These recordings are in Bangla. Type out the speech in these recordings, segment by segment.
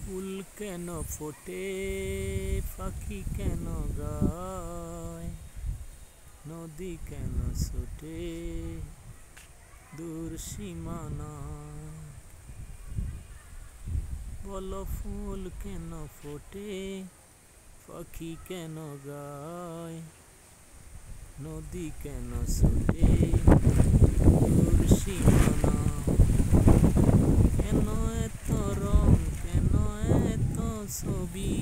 ফুল কেন ফোটে, পাখি কেন গায়, নদী কেন ছোটে দূর সীমানায়। বলো ফুল কেন ফোটে, পাখি কেন গায়, নদী কেন ছোটে দূর সীমানায়। কেন এত রং, কেন এত ছবি,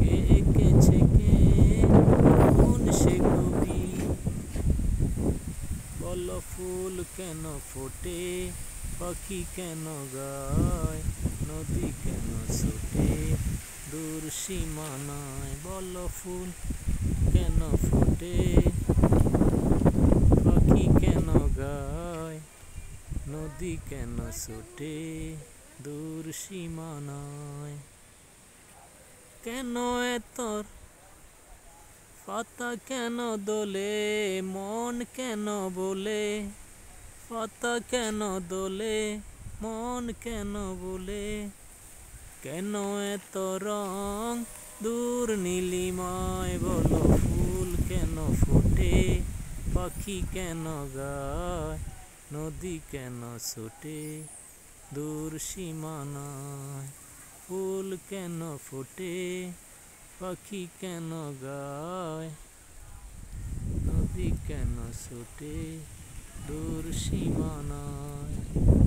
কে এঁকেছে কে, কোন সে কবি। বলো ফুল কেন ফোটে, পাখি কেন গায়, নদী কেন ছোটে দূর সীমানায়। বলো ফুল কেন ফোটে, পাখি কেন গায়, নদী কেন ছোটে দূর সীমানায়। কেন এত পাতা কেন দোলে, মন কেন বলে, পাতা কেন দোলে, মন কেন বলে। কেন এত রং দূর নীলিমায়। বলো ফুল কেন ফোটে, পাখি কেন গায়, নদী কেন ছোটে দূর সীমানায়। ফুল কেন ফোটে, পাখি কেন গায়, নদী কেন ছোটে দূর সীমানায়।